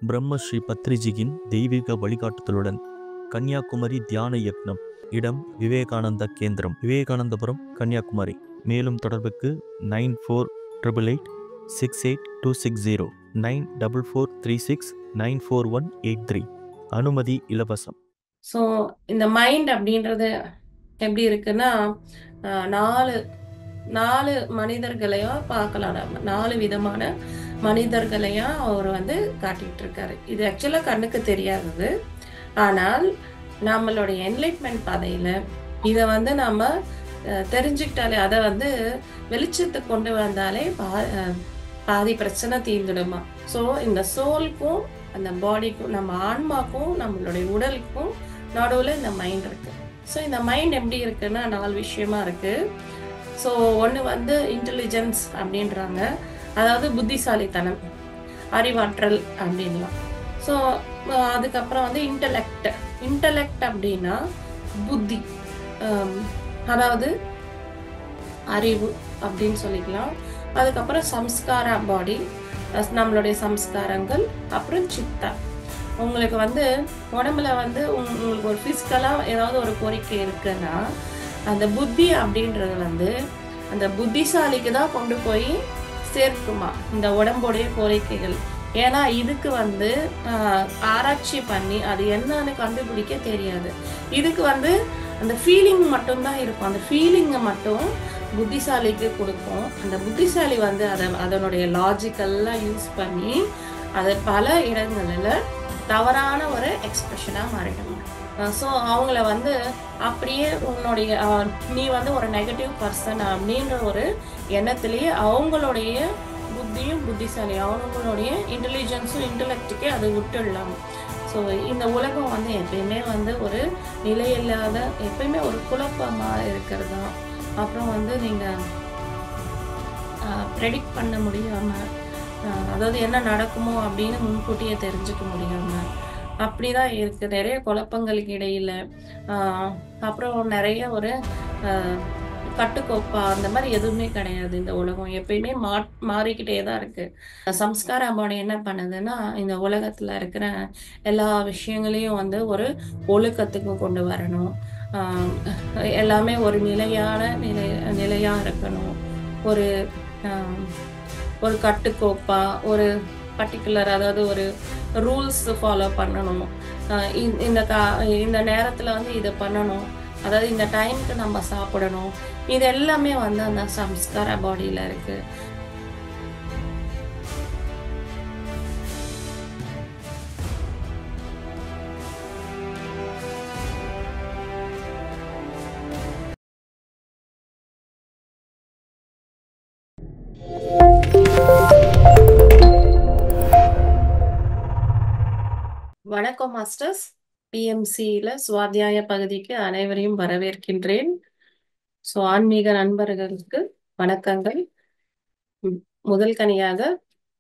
பிரம்மஸ்ரீ பத்ரிஜியின் தெய்வீக வழிகாட்டுதலுடன் கன்னியாகுமரி தியான யக்னம். இடம் விவேகானந்தா கேந்திரம், விவேகானந்தபுரம், கன்னியாகுமரி. மேலும் தொடர்புக்கு 9488688260, 9443694183. அனுமதி இலவசம். ஸோ இந்த மைண்ட் அப்படின்றது எப்படி இருக்குன்னா, நாலு நாலு மனிதர்களையும் பார்க்கலாம். நம்ம 4 விதமான மனிதர்களையும் அவர் வந்து காட்டிட்டு இருக்காரு. இது ஆக்சுவலா கண்ணுக்கு தெரியாதது. ஆனால் நம்மளுடைய என்லைட்மெண்ட் பாதையில இத வந்து நம்ம தெரிஞ்சுக்கிட்டாலே, அத வந்து வெளிச்சத்துக்கு கொண்டு வந்தாலே பாதி பிரச்சனை தீர்ந்துடுமா. ஸோ இந்த சோலுக்கும் அந்த பாடிக்கும், நம்ம ஆன்மாக்கும் நம்மளுடைய உடலுக்கும் நடுவுல இந்த மைண்ட் இருக்கு. ஸோ இந்த மைண்ட் எப்படி இருக்குன்னா 4 விஷயமா இருக்கு. ஸோ ஒன்று வந்து இன்டெலிஜென்ஸ் அப்படின்றாங்க, அதாவது புத்திசாலித்தனம், அறிவாற்றல் அப்படின்லாம். ஸோ அதுக்கப்புறம் வந்து இன்டலெக்ட் அப்படின்னா புத்தி, அதாவது அறிவு அப்படின்னு சொல்லிக்கலாம். அதுக்கப்புறம் சம்ஸ்காரா பாடி, நம்மளுடைய சம்ஸ்காரங்கள். அப்புறம் சித்தா, உங்களுக்கு வந்து உடம்புல வந்து உங்களுக்கு ஒரு ஃபிசிக்கலாக ஏதாவது ஒரு கோரிக்கை இருக்குன்னா அந்த புத்தி அப்படின்றது வந்து அந்த புத்திசாலிக்கு தான் கொண்டு போய் சேர்க்குமா இந்த உடம்புடைய கோரிக்கைகள். ஏன்னா இதுக்கு வந்து ஆராய்ச்சி பண்ணி அது என்னன்னு கண்டுபிடிக்க தெரியாது. இதுக்கு வந்து அந்த ஃபீலிங் மட்டும்தான் இருக்கும். அந்த ஃபீலிங்கை மட்டும் புத்திசாலிக்கு கொடுக்கும். அந்த புத்திசாலி வந்து அதனுடைய லாஜிக்கெல்லாம் யூஸ் பண்ணி அதை பல இடங்களில் தவறான ஒரு எக்ஸ்பிரஷனாக மாறிடும். ஸோ அவங்கள வந்து அப்படியே உன்னுடைய நீ வந்து ஒரு நெகட்டிவ் பர்சன் அப்படின்ற ஒரு எண்ணத்திலேயே அவங்களுடைய புத்தியும் புத்திசாலி, அவங்களுடைய இன்டெலிஜென்ஸும் இன்டலெக்டுக்கே அதை விட்டுடலாம். ஸோ இந்த உலகம் வந்து எப்பயுமே வந்து ஒரு நிலையில்லாத, எப்பயுமே ஒரு குழப்பமாக இருக்கிறது தான். அப்புறம் வந்து நீங்கள் ப்ரெடிக்ட் பண்ண முடியாமல், அதாவது என்ன நடக்குமோ அப்படின்னு முன்கூட்டியே தெரிஞ்சுக்க முடியாமல் அப்படிதான் இருக்கு. நிறைய குழப்பங்களுக்கு இடையில அப்புறம் நிறைய ஒரு கட்டுக்கோப்பா அந்த மாதிரி எதுவுமே கிடையாது. இந்த உலகம் எப்பயுமே மாறிக்கிட்டே தான் இருக்கு. சம்ஸ்கார பாடி என்ன பண்ணுதுன்னா, இந்த உலகத்துல இருக்கிற எல்லா விஷயங்களையும் வந்து ஒரு ஒழுக்கத்துக்கு கொண்டு வரணும். எல்லாமே ஒரு நிலையா இருக்கணும். ஒரு ஒரு கட்டுக்கோப்பா, ஒரு பர்டிகுலர், அதாவது ஒரு ரூல்ஸ் ஃபாலோ பண்ணணும். இந்த நேரத்தில் வந்து இதை பண்ணணும், அதாவது இந்த டைமுக்கு நம்ம சாப்பிடணும். இது எல்லாமே வந்து அந்த சம்ஸ்கார பாடியில் இருக்கு. வணக்கம் மாஸ்டர்ஸ். பிஎம்சியில சுவாத்தியாய பகுதிக்கு அனைவரையும் வரவேற்கின்றேன். ஸோ ஆன்மீக நண்பர்களுக்கு வணக்கங்கள். முதல் கனியாக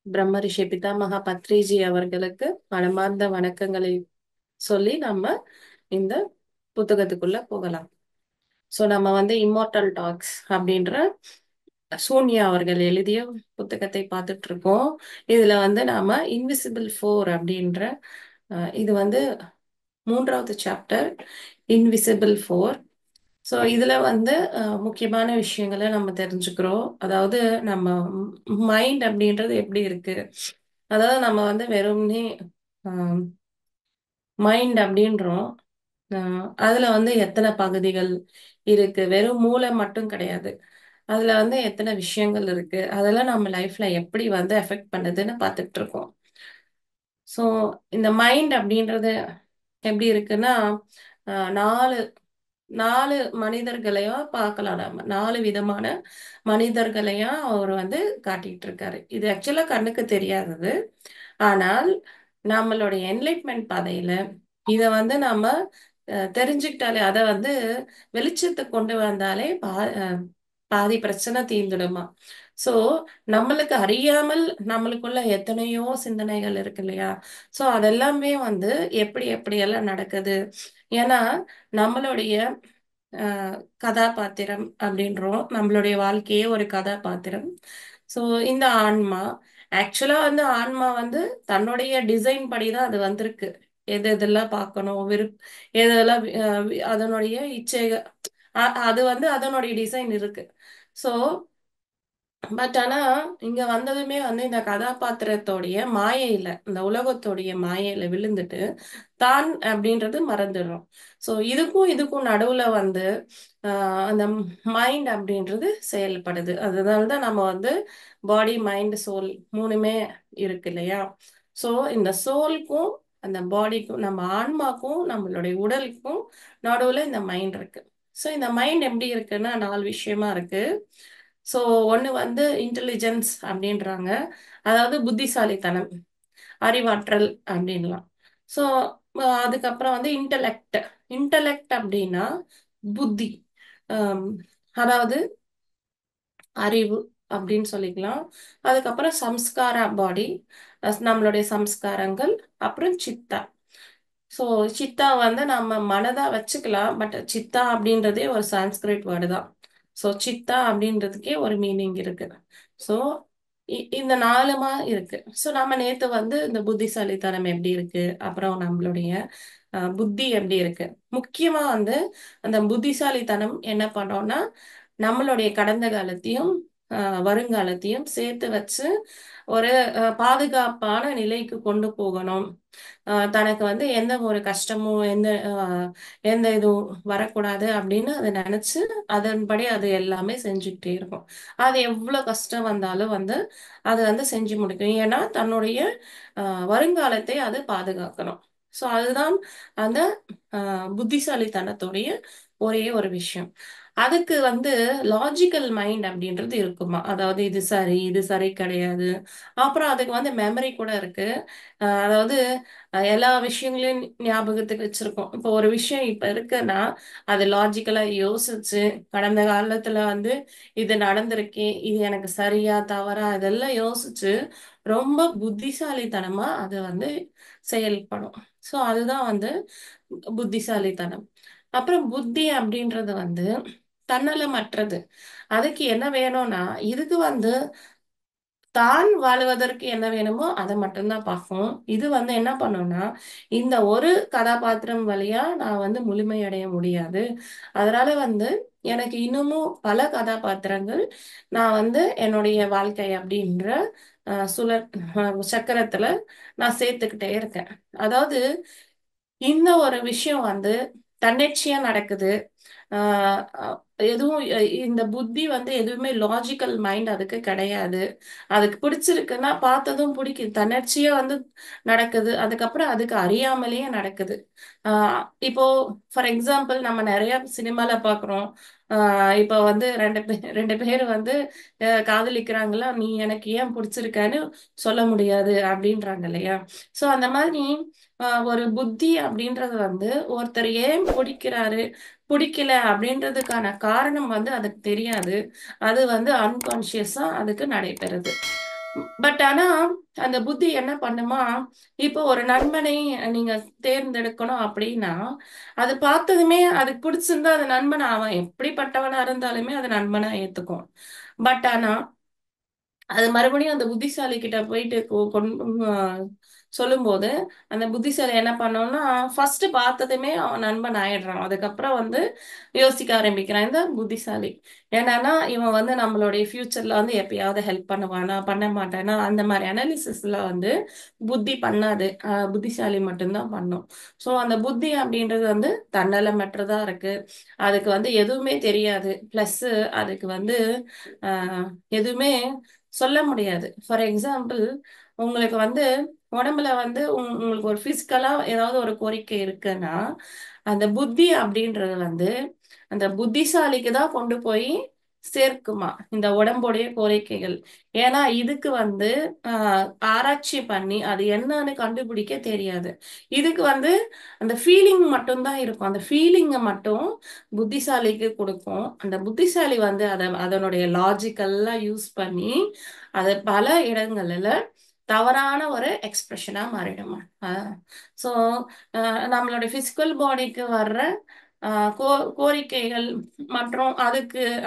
பிரம்மரிஷி பிதாமகா பத்ரிஜி அவர்களுக்கு மனமார்ந்த வணக்கங்களை சொல்லி நம்ம இந்த புத்தகத்துக்குள்ள போகலாம். ஸோ நம்ம வந்து இம்மோர்டல் டாக்ஸ் அப்படின்ற சூன்யா அவர்கள் எழுதிய புத்தகத்தை பார்த்துட்டு இருக்கோம். இதுல வந்து நாம இன்விசிபிள் 4 அப்படின்ற இது வந்து 3வது சாப்டர், இன்விசிபிள் 4. ஸோ இதுல வந்து முக்கியமான விஷயங்களை நம்ம தெரிஞ்சுக்கிறோம். அதாவது நம்ம மைண்ட் அப்படின்றது எப்படி இருக்கு, அதாவது நம்ம வந்து வெறும்னே மைண்ட் அப்படின்றோம். அதுல வந்து எத்தனை பகுதிகள் இருக்கு, வெறும் மூளை மட்டும் கிடையாது. அதுல வந்து எத்தனை விஷயங்கள் இருக்கு, அதெல்லாம் நம்ம லைஃப்ல எப்படி வந்து எஃபெக்ட் பண்ணுதுன்னு பார்த்துட்டு இருக்கோம். ஸோ இந்த மைண்ட் அப்படின்றது எப்படி இருக்குன்னா, நாலு நாலு மனிதர்களையும் பார்க்கலாம். நம்ம 4 விதமான மனிதர்களையும் அவர் வந்து காட்டிட்டு இருக்காரு. இது ஆக்சுவலா கண்ணுக்கு தெரியாதது. ஆனால் நம்மளுடைய என்லைட்மெண்ட் பாதையில இத வந்து நம்ம தெரிஞ்சுக்கிட்டாலே, அதை வந்து வெளிச்சத்துக்கு கொண்டு வந்தாலே பாதி பிரச்சனை தீர்ந்துடுமா. ஸோ நம்மளுக்கு அறியாமல் நம்மளுக்குள்ள எத்தனையோ சிந்தனைகள் இருக்கு இல்லையா. ஸோ அதெல்லாமே வந்து எப்படியெல்லாம் நடக்குது. ஏன்னா நம்மளுடைய கதாபாத்திரம் அப்படின்றோம், நம்மளுடைய வாழ்க்கையே ஒரு கதாபாத்திரம். ஸோ இந்த ஆன்மா ஆக்சுவலா வந்து ஆன்மா வந்து தன்னுடைய டிசைன் படி தான் அது வந்திருக்கு. எது எதெல்லாம் பார்க்கணும், எதெல்லாம் அதனுடைய இச்சை, அது வந்து அதனுடைய டிசைன் இருக்கு. ஸோ பட் ஆனா இங்க வந்ததுமே வந்து இந்த கதாபாத்திரத்தோடைய மாயையில, இந்த உலகத்தோடைய மாயையில விழுந்துட்டு தான் அப்படின்றது மறந்துடுறோம். ஸோ இதுக்கும் இதுக்கும் நடுவுல வந்து அந்த மைண்ட் அப்படின்றது செயல்படுது. அதனால தான் நம்ம வந்து பாடி, மைண்ட், சோல் மூணுமே இருக்கு இல்லையா? ஸோ இந்த சோல்க்கும் அந்த பாடிக்கும், நம்ம ஆன்மாக்கும் நம்மளுடைய உடலுக்கும் நடுவுல இந்த மைண்ட் இருக்கு. ஸோ இந்த மைண்ட் எப்படி இருக்குன்னா 4 விஷயமா இருக்கு. ஸோ ஒண்ணு வந்து இன்டெலிஜென்ஸ் அப்படின்றாங்க. அதாவது புத்திசாலித்தனம், அறிவாற்றல் அப்படின்லாம். ஸோ அதுக்கப்புறம் வந்து இன்டலெக்ட். இன்டலெக்ட் அப்படின்னா புத்தி. அம், அதாவது அறிவு அப்படின்னு சொல்லிக்கலாம். அதுக்கப்புறம் சம்ஸ்காரா பாடி, நம்மளுடைய சம்ஸ்காரங்கள், அப்புறம் சித்தா. ஸோ சித்தா வந்து நம்ம மனதா வச்சுக்கலாம். பட் சித்தா அப்படின்றதே ஒரு சான்ஸ்கிரிட் வேர்டு தான். ஸோ சித்தா அப்படின்றதுக்கே ஒரு மீனிங் இருக்கு. ஸோ இந்த 4மா இருக்கு. ஸோ நம்ம நேத்து வந்து இந்த புத்திசாலித்தனம் எப்படி இருக்கு, அப்புறம் நம்மளுடைய புத்தி எப்படி இருக்கு. முக்கியமா வந்து அந்த புத்திசாலித்தனம் என்ன பண்ணோம்னா, நம்மளுடைய கடந்த காலத்தையும் வருங்காலத்தையும் சேர்த்து வச்சு ஒரு பாதுகாப்பான நிலைக்கு கொண்டு போகணும். தனக்கு வந்து எந்த ஒரு கஷ்டமும் எந்த இதுவும் வரக்கூடாது அப்படின்னு அதை நினைச்சு அதன்படி அது எல்லாமே செஞ்சுக்கிட்டே இருக்கும். அது எவ்வளவு கஷ்டம் வந்தாலும் வந்து அது வந்து செஞ்சு முடிக்கும். ஏன்னா தன்னுடைய வருங்காலத்தை அது பாதுகாக்கணும். ஸோ அதுதான் அந்த புத்திசாலித்தனத்துடைய ஒரே ஒரு விஷயம். அதுக்கு வந்து லாஜிக்கல் மைண்ட் அப்படின்றது இருக்குமா, அதாவது இது சரி இது சரி கிடையாது. அப்புறம் அதுக்கு வந்து மெமரி கூட இருக்கு. அதாவது எல்லா விஷயங்களையும் ஞாபகத்துக்கு வச்சிருக்கோம். இப்போ ஒரு விஷயம் இப்ப இருக்குன்னா அது லாஜிக்கலா யோசிச்சு கடந்த காலத்துல வந்து இது நடந்திருக்கே, இது எனக்கு சரியா தவறா இதெல்லாம் யோசிச்சு ரொம்ப புத்திசாலித்தனமா அது வந்து செயல்படும். ஸோ அதுதான் வந்து புத்திசாலித்தனம். அப்புறம் புத்தி அப்படின்றது வந்து தன்னலமற்றது. அதுக்கு என்ன வேணும்னா, இதுக்கு வந்து தான் வாழுவதற்கு என்ன வேணுமோ அத மட்டும் தான் பார்க்கும். இது வந்து என்ன பண்ணும்னா, இந்த ஒரு கதாபாத்திரம் வழியா நான் வந்து முழுமையடைய முடியாது. அதனால வந்து எனக்கு இன்னமும் பல கதாபாத்திரங்கள் நான் வந்து என்னுடைய வாழ்க்கை அப்படின்ற சுழற் சக்கரத்துல நான் சேர்த்துக்கிட்டே இருக்கேன். அதாவது இந்த ஒரு விஷயம் வந்து தன்னிச்சையா நடக்குது. ஆஹ் அஹ் எதுவும் இந்த புத்தி வந்து எதுவுமே லாஜிக்கல் மைண்ட் அதுக்கு கிடையாது. அதுக்கு பிடிச்சிருக்குன்னா பார்த்ததும் பிடிக்குது, தன்னிச்சையா வந்து நடக்குது. அதுக்கப்புறம் அதுக்கு அறியாமலேயே நடக்குது. ஆஹ் இப்போ ஃபார் எக்ஸாம்பிள் நம்ம நிறைய சினிமால பாக்குறோம். இப்போ வந்து ரெண்டு பேர் வந்து காதலிக்கிறாங்களா, நீ எனக்கு ஏன் பிடிச்சிருக்கன்னு சொல்ல முடியாது அப்படின்றாங்க இல்லையா? சோ அந்த மாதிரி ஒரு புத்தி அப்படின்றது வந்து ஒருத்தர் ஏன் பிடிக்கிறாரு பிடிக்கல அப்படின்றதுக்கான காரணம் வந்து அதுக்கு தெரியாது. அது வந்து அன்கான்சியஸா அதுக்கு நடைபெறுது. பட் ஆனா அந்த புத்தி என்ன பண்ணுமா, இப்போ ஒரு நண்பனை நீங்க தேர்ந்தெடுக்கணும் அப்படின்னா அது பார்த்ததுமே அதுக்கு பிடிச்சிருந்தா அது நண்பனை, அவன் எப்படிப்பட்டவனா இருந்தாலுமே அது நண்பனா ஏத்துக்கும். பட் ஆனா அது மறுபடியும் அந்த புத்திசாலி கிட்ட போயிட்டு சொல்லும்போது அந்த புத்திசாலி என்ன பண்ணோம்னா, ஃபர்ஸ்ட் பார்த்ததுமே அவன் நண்பன் ஆயிடுறான். அதுக்கப்புறம் வந்து யோசிக்க ஆரம்பிக்கிறான் இந்த புத்திசாலி. என்னன்னா இவன் வந்து நம்மளுடைய ஃபியூச்சர்ல வந்து எப்பயாவது ஹெல்ப் பண்ணுவானா பண்ண மாட்டானா, அந்த மாதிரி அனாலிசிஸ்ல வந்து புத்தி பண்ணாது. புத்திசாலி மட்டும்தான் பண்ணும். ஸோ அந்த புத்தி அப்படின்றது வந்து தன்னலமற்றதா இருக்கு. அதுக்கு வந்து எதுவுமே தெரியாது. பிளஸ் அதுக்கு வந்து ஆஹ் எதுவுமே சொல்ல முடியாது. ஃபார் எக்ஸாம்பிள் உங்களுக்கு வந்து உடம்புல வந்து உங்களுக்கு ஒரு பிசிக்கலா ஏதாவது ஒரு கோரிக்கை இருக்குன்னா அந்த புத்தி அப்படின்றது வந்து அந்த புத்திசாலிக்கு தான் கொண்டு போய் சேர்க்குமா இந்த உடம்புடைய கோரிக்கைகள். ஏன்னா இதுக்கு வந்து ஆராய்ச்சி பண்ணி அது என்னன்னு கண்டுபிடிக்க தெரியாது. இதுக்கு வந்து அந்த ஃபீலிங் மட்டும்தான் இருக்கும். அந்த ஃபீலிங்கை மட்டும் புத்திசாலிக்கு கொடுக்கும். அந்த புத்திசாலி வந்து அதனுடைய லாஜிக்கெல்லாம் யூஸ் பண்ணி அது பல இடங்கள்ல தவறான ஒரு எக்ஸ்பிரஷனா மாறிடுமா. ஸோ நம்மளோட பிசிக்கல் பாடிக்கு வர்ற கோ கோரிக்கைகள் மற்றும்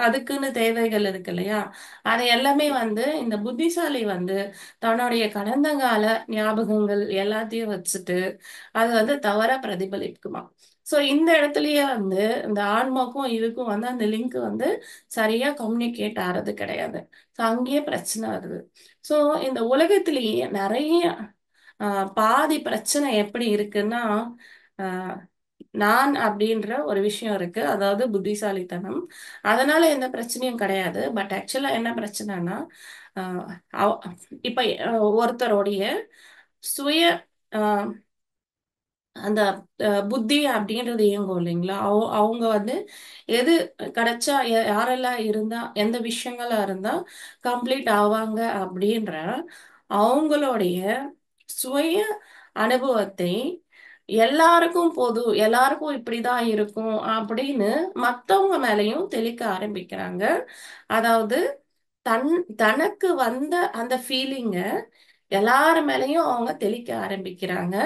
அதுக்குன்னு தேவைகள் இருக்கு இல்லையா? அதை எல்லாமே வந்து இந்த புத்திசாலி வந்து தன்னுடைய கடந்த கால ஞாபகங்கள் எல்லாத்தையும் வச்சுட்டு, அது வந்து தவறா பிரதிபலிக்குமாம். ஸோ இந்த இடத்துலயே வந்து இந்த ஆன்மாக்கும் இதுக்கும் வந்து அந்த லிங்க் வந்து சரியா கம்யூனிகேட் ஆறது கிடையாது. ஸோ அங்கேயே பிரச்சனை வருது. ஸோ இந்த உலகத்திலேயே நெறைய அ பாதி பிரச்சனை எப்படி இருக்குன்னா, அ நான் அப்படின்ற ஒரு விஷயம் இருக்கு. அதாவது புத்திசாலித்தனம். அதனால எந்த பிரச்சனையும் கிடையாது. பட் ஆக்சுவலா என்ன பிரச்சனைன்னா, அ அவ் இப்ப ஒருத்தருடைய சுய அ அந்த புத்தி அப்படின்றது இயங்கும் இல்லைங்களா? அவங்க வந்து எது கிடைச்சா யாரெல்லாம் இருந்தா, எந்த விஷயங்களா இருந்தா கம்ப்ளீட் ஆவாங்க அப்படின்ற அவங்களுடைய சுய அனுபவத்தை எல்லாருக்கும் எல்லாருக்கும் இப்படிதான் இருக்கும் அப்படின்னு மத்தவங்க மேலயும் தெளிக்க ஆரம்பிக்கிறாங்க. அதாவது தன் தனக்கு வந்த அந்த ஃபீலிங்க எல்லார் மேலயும் அவங்க தெளிக்க ஆரம்பிக்கிறாங்க.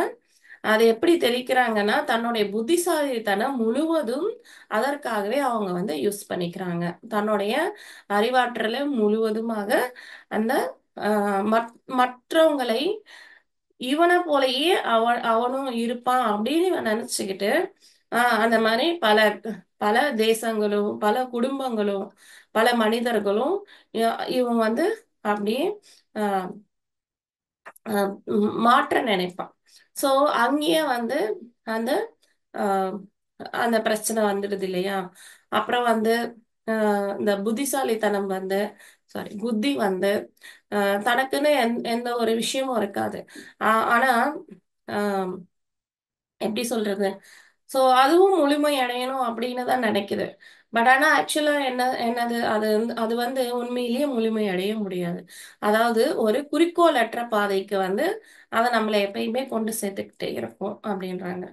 அது எப்படி தெளிக்கிறாங்கன்னா, தன்னுடைய புத்திசாலித்தனம் முழுவதும் அதற்காகவே அவங்க வந்து யூஸ் பண்ணிக்கிறாங்க. தன்னுடைய அறிவாற்றல முழுவதுமாக அந்த அ மற் மற்றவங்களை இவன போலயே அவனும் இருப்பான் அப்படின்னு இவன் நினைச்சுக்கிட்டு, அந்த மாரி பல பல தேசங்களும், பல குடும்பங்களும், பல மனிதர்களும் ய இவன் வந்து அப்படியே அ அ மாற்ற நினைப்பான். ஸோ அங்கேயே வந்து அந்த அ அந்த பிரச்சனை வந்துடுது இல்லையா? அப்புறம் வந்து இந்த புத்திசாலித்தனம் வந்து புத்தி வந்து அ தனக்குன்னு எந்த ஒரு விஷயமும் இருக்காது. ஆனா, அ எப்படி சொல்றது? ஸோ அதுவும் முழுமை அடையணும் அப்படின்னு தான் நினைக்குது. பட் ஆனா ஆக்சுவலா என்னது அது வந்து உண்மையிலேயே முழுமை அடைய முடியாது. அதாவது ஒரு குறிக்கோளற்ற பாதைக்கு வந்து அத நம்மள எப்பயுமே கொண்டு சேர்த்துக்கிட்டே இருக்கும் அப்படின்றாங்க.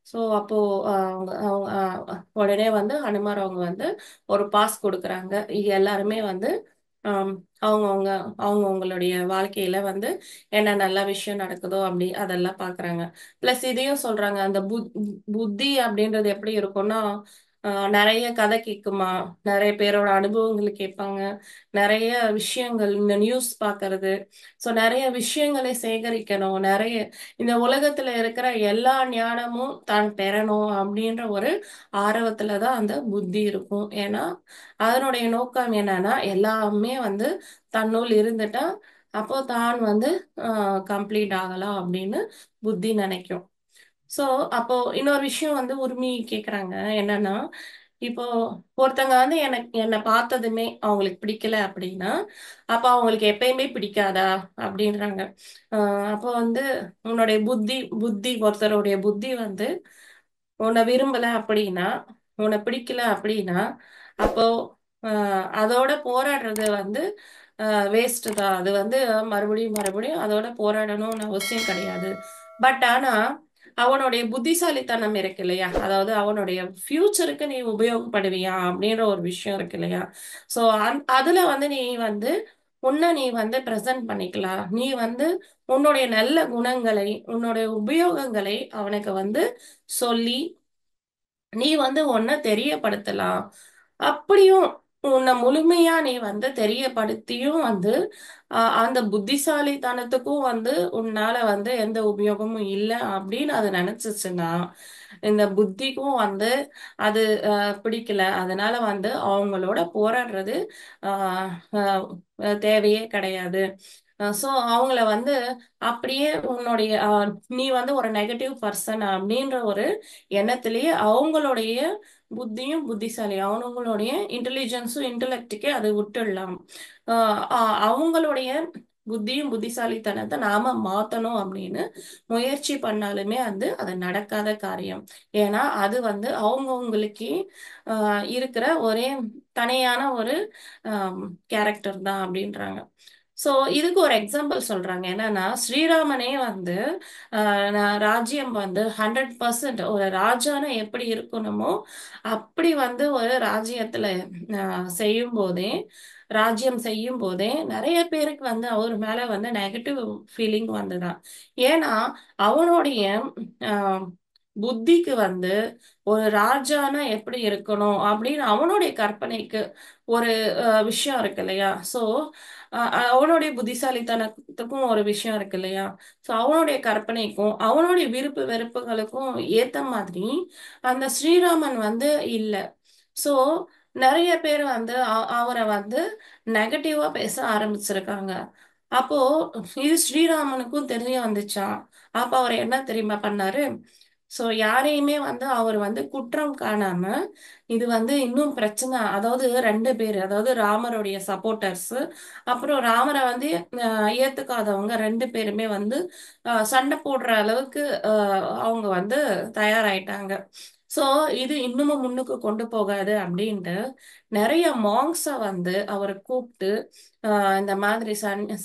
ஸோ அப்போ அவங்க அவங்க உடனே வந்து ஹனுமார் அவங்க வந்து ஒரு பாஸ் குடுக்குறாங்க. எல்லாருமே வந்து அம் அவங்கவங்க அவங்கவங்களுடைய வாழ்க்கையில வந்து என்ன நல்ல விஷயம் நடக்குதோ அப்படி அதெல்லாம் பார்க்குறாங்க. பிளஸ் இதையும் சொல்றாங்க. அந்த புத்தி அப்படின்றது எப்படி இருக்கும்னா, நெறைய கதை கேட்குமா, நெறைய பேரோட அனுபவங்கள கேட்பாங்க. நெறைய விஷயங்கள் இந்த நியூஸ் பார்க்கறது. ஸோ நெறைய விஷயங்களை சேகரிக்கணும். இந்த உலகத்துல இருக்கிற எல்லா ஞானமும் தான் பெறணும் அப்படின்ற ஒரு ஆர்வத்துல தான் அந்த புத்தி இருக்கும். ஏன்னா, அதனுடைய நோக்கம் என்னன்னா, எல்லாமே வந்து தன்னுள் இருந்துட்டா, அப்போ தான் வந்து அ கம்ப்ளீட் ஆகலாம் அப்படின்னு புத்தி நெனைக்கும். ஸோ, அப்போ இன்னொரு விஷயம் வந்து உரிமை கேட்குறாங்க. என்னன்னா, இப்போ ஒருத்தங்க வந்து என்ன பார்த்ததுமே அவங்களுக்கு பிடிக்கல அப்படின்னா, அப்ப அவங்களுக்கு எப்பயுமே பிடிக்காதா? அப்படின்றாங்க. அ அப்போ வந்து உன்னுடைய ஒருத்தருடைய புத்தி வந்து உன்ன விரும்பல அப்படின்னா, உன்ன பிடிக்கல அப்படின்னா, அப்போ அ அதோட போராடுறது வந்து அ வேஸ்ட் தான். அது வந்து மறுபடியும், மறுபடியும் அதோட போராடணும்னு அவசியம் கிடையாது. பட் ஆனா, அவனுடைய புத்திசாலித்தனம் இருக்கு இல்லையா? அதாவது அவனுடைய ஃபியூச்சருக்கு நீ உபயோகப்படுவியா? அப்படின்ற ஒரு விஷயம் இருக்கு இல்லையா? ஸோ அதுல வந்து நீ வந்து நீ வந்து பிரசன்ட் பண்ணிக்கலாம். நீ வந்து உன்னுடைய நல்ல குணங்களை, உன்னுடைய உபயோகங்களை அவனுக்கு வந்து சொல்லி நீ வந்து உன்ன தெரியப்படுத்தலாம். அப்படியும் உன்ன முழுமையா நீ வந்து தெரியப்படுத்தியும் வந்து, அந்த புத்திசாலித்தனத்துக்கும் வந்து உன்னால வந்து எந்த உபயோகமும் இல்ல அப்படின்னு அது நெனச்சுச்சுன்னா, இந்த புத்திக்கும் வந்து அது பிடிக்கல. அதனால வந்து அவங்களோட போராடுறது அ அ தேவையே கிடையாது. ஸோ அவங்கள வந்து அப்படியே நீ வந்து ஒரு நெகட்டிவ் பர்சன் அப்படின்ற ஒரு எண்ணத்திலேயே அவங்களுடைய புத்தியும் புத்திசாலி. அவனுங்களுடைய இன்டெலிஜென்ஸும் இன்டெலெக்ட்டுக்கே அதை விட்டுடலாம். அ அ அவங்களுடைய புத்தியும் புத்திசாலித்தனத்த நாம மாத்தணும் அப்படின்னு முயற்சி பண்ணாலுமே வந்து அது நடக்காத காரியம். ஏன்னா, அது வந்து அவங்கவங்களுக்கே இருக்கிற ஒரே தனியான ஒரு அம் கேரக்டர் தான் அப்படின்றாங்க. ஸோ இதுக்கு ஒரு எக்ஸாம்பிள் சொல்றாங்க. என்னன்னா, ஸ்ரீராமனே வந்து நான் ராஜ்யம் வந்து 100% ஒரு ராஜானா எப்படி இருக்கணுமோ, அப்படி வந்து ஒரு ராஜ்யத்துல அ செய்யும்போதே ராஜ்யம் செய்யும்போதே நெறைய பேருக்கு வந்து அவர் மேல வந்து நெகட்டிவ் ஃபீலிங் வந்துதாம். ஏன்னா, அவனுடைய அ புத்திக்கு வந்து ஒரு ராஜானா எப்படி இருக்கணும் அப்படின்னு அவனுடைய கற்பனைக்கு ஒரு விஷயம் இருக்கு இல்லையா? ஸோ அவனுடைய புத்திசாலித்தனத்துக்கும் ஒரு விஷயம் இருக்கு இல்லையா? ஸோ அவனுடைய கற்பனைக்கும் அவனுடைய விருப்பு வெறுப்புகளுக்கும் ஏத்த மாதிரி அந்த ஸ்ரீராமன் வந்து இல்ல. ஸோ நிறைய பேர் வந்து அவரை வந்து நெகட்டிவா பேச ஆரம்பிச்சிருக்காங்க. அப்போ இது ஸ்ரீராமனுக்கும் தெரிய வந்துச்சாம். அப்ப அவர் என்ன தெரியுமா பண்ணாரு? ஸோ யாரையுமே வந்து அவர் வந்து குற்றம் காணாம, இது வந்து இன்னும் பிரச்சனை, அதாவது 2 பேரு, அதாவது ராமருடைய சப்போர்ட்டர்ஸ், அப்புறம் ராமர வந்து ஏத்துக்காதவங்க 2 பேருமே வந்து சண்டை போடுற அளவுக்கு அவங்க வந்து தயாராயிட்டாங்க. ஸோ இது இன்னமும் முன்னுக்கு கொண்டு போகாது அப்படின்ட்டு நெறைய மாங்ஸ வந்து அவர கூப்ட்டு, இந்த மாதிரி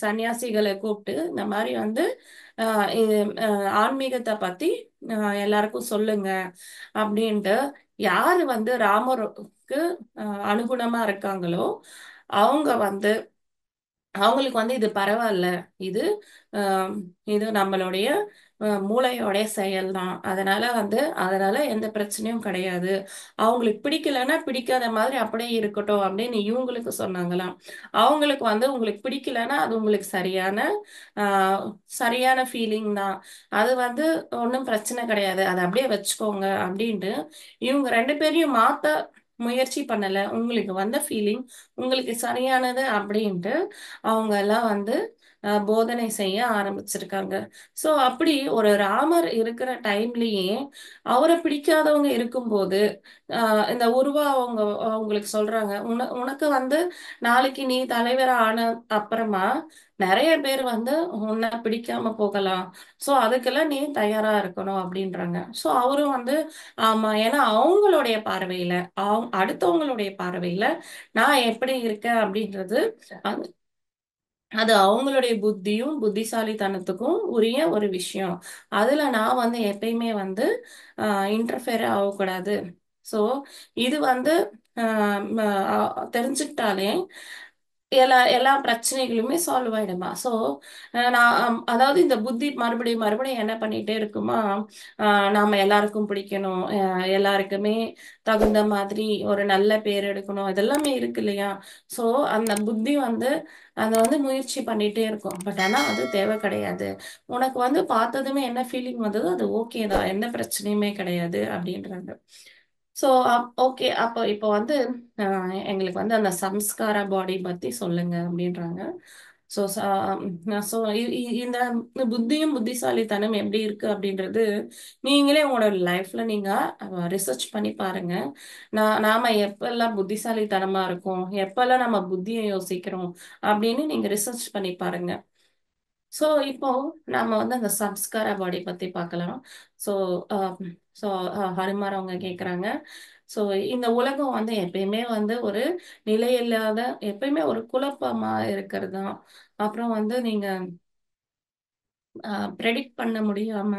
சன்னியாசிகள கூப்ட்டு, இந்த மாரி வந்து அ இது ஆன்மீகத்த பத்தி அ எல்லாருக்கும் சொல்லுங்க அப்படின்ட்டு, யாரு வந்து ராமருக்கு அனுகுணமா இருக்காங்களோ, அவங்க வந்து அவங்களுக்கு வந்து இது பரவால்ல. இது அ இது நம்மளுடைய மூளையோடைய செயல் தான். அதனால எந்த பிரச்சனையும் கிடையாது. அவங்களுக்கு பிடிக்கலன்னா, பிடிக்காத மாதிரி அப்படியே இருக்கட்டும் அப்படின்னு இவங்களுக்கு சொன்னாங்களாம். அவங்களுக்கு வந்து உங்களுக்கு பிடிக்கலன்னா, அது உங்களுக்கு அ சரியான ஃபீலிங் தான். அது வந்து ஒண்ணும் பிரச்சனை கிடையாது. அத அப்படியே வச்சுக்கோங்க அப்படின்ட்டு, இவங்க 2 பேரையும் மாத்த முயற்சி பண்ணல. உங்களுக்கு வந்த ஃபீலிங் உங்களுக்கு சரியானது அப்படின்ட்டு அவங்க எல்லாம் வந்து போதனை செய்ய ஆரம்பிச்சிருக்காங்க. ஸோ அப்படி ஒரு ராமர் இருக்கிற டைம்லயே, அவர பிடிக்காதவங்க இருக்கும்போது, அ இந்த உருவா அவங்களுக்கு சொல்றாங்க. உனக்கு வந்து நாளைக்கு நீ தலைவரா ஆன அப்புறமா, நெறைய பேர் வந்து உன்ன பிடிக்காம போகலாம். ஸோ அதுக்கெல்லாம் நீ தயாரா இருக்கணும் அப்படின்றாங்க. ஸோ அவரும் வந்து ஆமா. ஏன்னா அவங்களுடைய பார்வையில, அடுத்தவங்களுடைய பார்வையில நான் எப்படி இருக்கேன் அப்படின்றது, அது அது அவங்களுடைய புத்தியும், புத்திசாலித்தனத்துக்கும் உரிய ஒரு விஷயம். அதுல நான் வந்து எப்பயுமே வந்து அ இன்டர்ஃபியர் ஆகக்கூடாது. ஸோ இது வந்து அ ம அ தெரிஞ்சுக்கிட்டாலே எல்லா பிரச்சனைகளுமே சால்வ் ஆயிடுமா. ஸோ நான் அதாவது இந்த புத்தி மறுபடியும் மறுபடியும் என்ன பண்ணிட்டே இருக்குமா, அ நாம எல்லாருக்கும் பிடிக்கணும். எல்லாருக்குமே தகுந்த மாதிரி ஒரு நல்ல பேர் எடுக்கணும். இதெல்லாமே இருக்கு இல்லையா? ஸோ அந்த புத்தி வந்து அத வந்து முயற்சி பண்ணிட்டே இருக்கும். பட் ஆனா அது தேவை கிடையாது. உனக்கு வந்து பார்த்ததுமே என்ன ஃபீலிங் வந்ததோ அது ஓகே தான். எந்த பிரச்சனையுமே கிடையாது அப்படின்றாங்க. So okay. அப்போ இப்போ வந்து அ எங்களுக்கு வந்து அந்த சம்ஸ்கார பாடி பத்தி சொல்லுங்க அப்படின்றாங்க. ஸோ ஸோ இந்த புத்தியும், புத்திசாலித்தனம் எப்படி இருக்கு அப்படின்றது, நீங்களே உங்களோட லைஃப்ல நீங்க ரிசர்ச் பண்ணி பாருங்க. நாம எப்பல்லாம் புத்திசாலித்தனமா இருக்கோம், எப்பல்லாம் நம்ம புத்திய யோசிக்கிறோம் அப்படின்னு நீங்க ரிசர்ச் பண்ணி பாருங்க. ஸோ இப்போ நாம வந்து அந்த சம்ஸ்கார பாடி பத்தி பார்க்கலாம். ஸோ அ ஸோ ஹனுமார் அவங்க கேட்குறாங்க. ஸோ இந்த உலகம் வந்து எப்பயுமே வந்து ஒரு நிலையில்லாத, எப்பயுமே ஒரு குழப்பமா இருக்கிறது தான். அப்புறம் வந்து நீங்க பிரெடிக்ட் பண்ண முடியாம,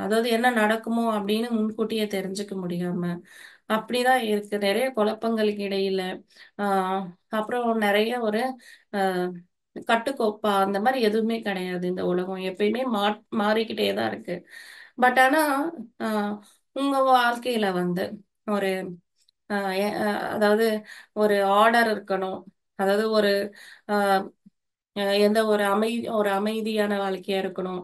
அதாவது என்ன நடக்குமோ அப்படின்னு முன்கூட்டியே தெரிஞ்சுக்க முடியாம, அப்படிதான் இருக்கு. நெறைய குழப்பங்களுக்கு இடையில, ஆ அப்புறம் நெறைய ஒரு அ கட்டுக்கோப்பா அந்த மாரி எதுவுமே கிடையாது இந்த உலகம். எப்பயுமே மாறிக்கிட்டே தான் இருக்கு. பட் ஆனா, அ உங்க வாழ்க்கையில வந்து ஒரு அ எ அ அதாவது ஒரு ஆர்டர் இருக்கணும். அதாவது ஒரு அ எந்த ஒரு அமைதியான வாழ்க்கையா இருக்கணும்.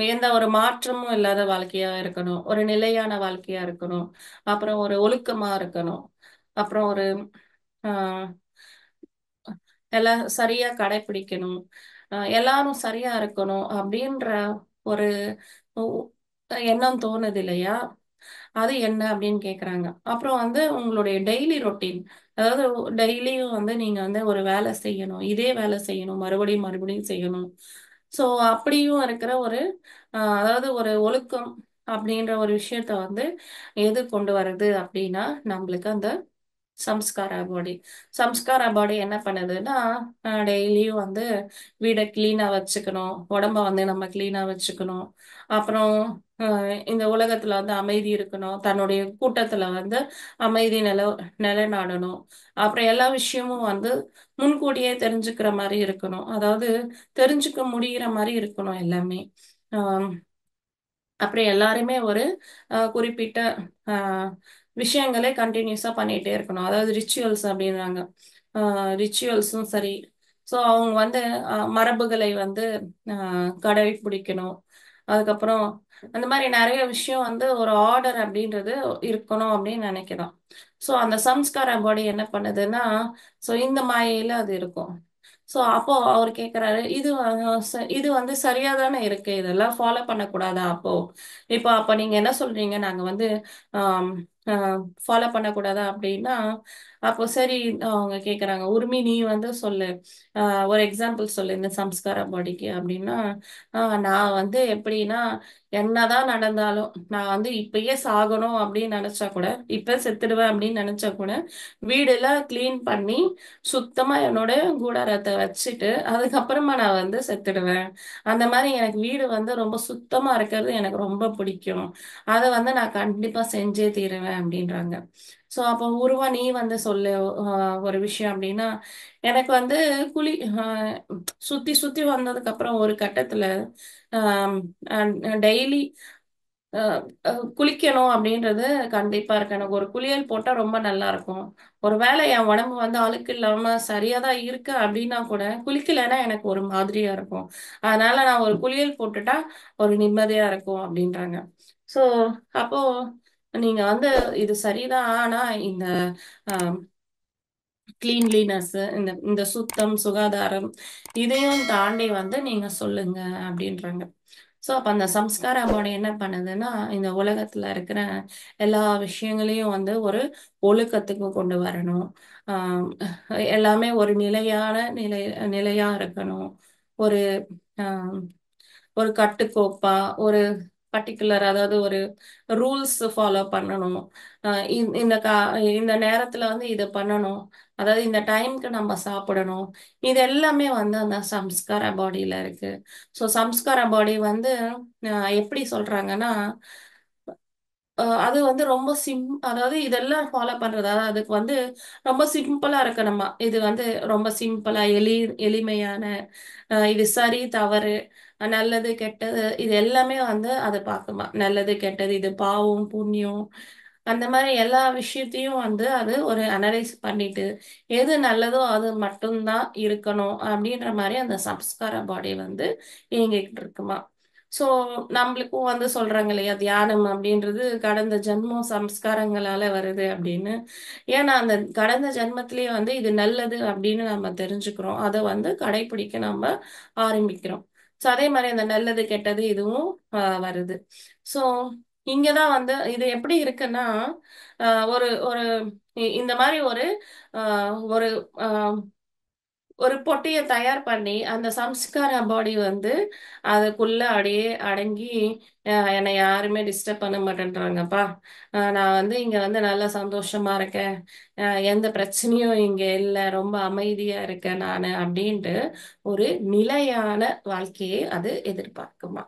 எந்த ஒரு மாற்றமும் இல்லாத வாழ்க்கையா இருக்கணும். ஒரு நிலையான வாழ்க்கையா இருக்கணும். அப்புறம் ஒரு ஒழுக்கமா இருக்கணும். அப்புறம் ஒரு அ எல்லாம் சரியா கடைப்பிடிக்கணும். எல்லாரும் சரியா இருக்கணும் அப்படின்ற ஒரு ஒ எண்ணம் தோணுது இல்லையா? அது என்ன அப்படின்னு கேட்குறாங்க. அப்புறம் வந்து உங்களுடைய டெய்லி ரொட்டீன். அதாவது டெய்லியும் வந்து நீங்க வந்து ஒரு வேலை செய்யணும். இதே வேலை செய்யணும். மறுபடியும் மறுபடியும் செய்யணும். ஸோ அப்படியும் இருக்கிற ஒரு அதாவது ஒரு ஒழுக்கம் அப்படின்ற ஒரு விஷயத்த வந்து எது கொண்டு வருது அப்படின்னா, நம்மளுக்கு அந்த சம்ஸ்காரா பாடி. சம்ஸ்காரா பாடி என்ன பண்ணுதுன்னா, டெய்லியும் வந்து வீட கிளீனா வச்சுக்கணும். உடம்ப வந்து நம்ம கிளீனா வச்சுக்கணும். அப்புறம் அ இந்த உலகத்துல வந்து அமைதி இருக்கணும். தன்னுடைய கூட்டத்துல வந்து அமைதி நிலைநாடணும். அப்புறம் எல்லா விஷயமும் வந்து முன்கூட்டியே தெரிஞ்சுக்கிற மாரி இருக்கணும். அதாவது தெரிஞ்சுக்க முடியிற மாரி இருக்கணும் எல்லாமே. ஆ அப்புறம் எல்லாருமே ஒரு குறிப்பிட்ட அ விஷயங்களே கன்டினியூஸா பண்ணிட்டே இருக்கணும். அதாவது ரிச்சுவல்ஸ் அப்படின்றாங்க. ரிச்சுவல்ஸும் சரி. ஸோ அவங்க வந்து மரபுகளை வந்து அ கடைபிடிக்கணும். அதுக்கப்புறம் அந்த மாரி நெறைய விஷயம் வந்து ஒரு ஆர்டர் அப்படின்றது இருக்கணும் அப்படின்னு நெனைக்கிறோம். ஸோ அந்த சம்ஸ்கார பாடி என்ன பண்ணுதுன்னா, ஸோ இந்த மாயையில அது இருக்கும். ஸோ அப்போ அவரு கேட்குறாரு, இது வந்து சரியா தானே இருக்கு. இதெல்லாம் ஃபாலோ பண்ணக்கூடாதா அப்போ? இப்போ அப்ப நீங்க என்ன சொல்றீங்க? நாங்க வந்து ஆம் அ ஃபாலோ பண்ணக்கூடாதா அப்டின்னா, அப்போ சரி அவங்க கேட்குறாங்க, "உர்மி நீ வந்து சொல்லு. அ ஒரு எக்ஸாம்பிள் சொல்லு இந்த சம்ஸ்கார பாடிக்கு" அப்டின்னா, நான் வந்து எப்டின்னா, என்னதான் நடந்தாலும், நான் வந்து இப்பயே சாகணும் அப்டின்னு நெனச்சா கூட, இப்ப செத்துடுவேன் அப்டின்னு நெனச்சா கூட, வீடெல்லாம் கிளீன் பண்ணி சுத்தமா என்னோட கூடாரத்த வச்சுட்டு, அதுக்கப்புறமா நான் வந்து செத்துடுவேன். அந்த மாரி எனக்கு வீடு வந்து ரொம்ப சுத்தமா இருக்கிறது எனக்கு ரொம்ப பிடிக்கும். அத வந்து நான் கண்டிப்பா செஞ்சே தீருவேன் அப்டின்றாங்க. ஸோ அப்போ உருவா நீ வந்து சொல்லு அ ஒரு விஷயம் அப்டின்னா, எனக்கு வந்து குளி அ சுத்தி சுத்தி வந்ததுக்கப்புறம் ஒரு கட்டத்துல அம் டெய்லி அ அ குளிக்கணும் அப்படின்றது கண்டிப்பா இருக்கு. எனக்கு ஒரு குளியல் போட்டா ரொம்ப நல்லாருக்கும். ஒரு வேளை என் உடம்பு வந்து அழுக்கு இல்லாம சரியா தான் இருக்கு அப்படின்னா கூட, குளிக்கலன்னா எனக்கு ஒரு மாதிரியா இருக்கும். அதனால நான் ஒரு குளியல் போட்டுட்டா ஒரு நிம்மதியா இருக்கும் அப்படின்றாங்க. ஸோ அப்போ நீங்க வந்து இது சரிதான். ஆனா இந்த அ கிளீன்லினஸ் இந்த இந்த சுத்தம், சுகாதாரம் இதையும் தாண்டி வந்து நீங்க சொல்லுங்க அப்படின்றாங்க. ஸோ, அப்ப அந்த சம்ஸ்கார பாடி என்ன பண்ணுதுன்னா, இந்த உலகத்துல இருக்கிற எல்லா விஷயங்களையும் வந்து ஒரு ஒழுக்கத்துக்கு கொண்டு வரணும். ஆம் எல்லாமே ஒரு நிலையா இருக்கணும். ஒரு அ ஒரு கட்டுக்கோப்பா, ஒரு பர்ட்டிகுலர் அதாவது ஒரு ரூல்ஸ் ஃபாலோ பண்ணணும். அ இந் இந்த கா இந்த நேரத்துல வந்து இத பண்ணணும். அதாவது இந்த டைம்க்கு நம்ம சாப்பிடணும். இது எல்லாமே வந்து அந்த சம்ஸ்கார பாடியில இருக்கு. ஸோ சம்ஸ்கார பாடி வந்து எப்படி சொல்றாங்கன்னா, அது வந்து ரொம்ப அதாவது இதெல்லாம் ஃபாலோ பண்றது. அதாவது அதுக்கு வந்து ரொம்ப சிம்பிளா இருக்கணுமா. இது வந்து ரொம்ப சிம்பிளா எளிமையான இது சரி, தவறு, நல்லது, கெட்டது இது எல்லாமே வந்து அது பாக்குமா. நல்லது, கெட்டது, இது பாவம், புண்ணியம் அந்த மாரி எல்லா விஷயத்தையும் வந்து அது ஒரு அனலைஸ் பண்ணிட்டு, எது நல்லதோ அது மட்டும் தான் இருக்கணும் அப்படின்ற மாரி அந்த சம்ஸ்கார பாடி வந்து இயங்கிக்கிட்டு இருக்குமா. ஸோ நம்மளுக்கும் வந்து சொல்றாங்க இல்லையா, தியானம் அப்படின்றது கடந்த ஜென்மம் சம்ஸ்காரங்களால வருது அப்படின்னு. ஏன்னா அந்த கடந்த ஜென்மத்திலேயே வந்து இது நல்லது அப்படின்னு நம்ம தெரிஞ்சுக்கிறோம். அத வந்து கடைப்பிடிக்க நம்ம ஆரம்பிக்கிறோம். ஸோ அதே மாரி அந்த நல்லது, கெட்டது இதுவும் வருது. ஸோ இங்க தான் வந்து இது எப்படி இருக்குன்னா, அ ஒரு ஒரு இந்த மாரி அ ஒரு அ ஒரு பொட்டிய தயார் பண்ணி, அந்த சம்ஸ்கார பாடி வந்து அதுக்குள்ள அப்படியே அடங்கி, என்னை யாருமே டிஸ்டர்ப் பண்ண மாட்டேன்றாங்கப்பா. நான் வந்து இங்க வந்து நல்லா சந்தோஷமா இருக்கேன். எந்த பிரச்சனையும் இங்க இல்ல. ரொம்ப அமைதியா இருக்கேன் நானு அப்படின்ட்டு, ஒரு நிலையான வாழ்க்கையை அது எதிர்பார்க்குமா.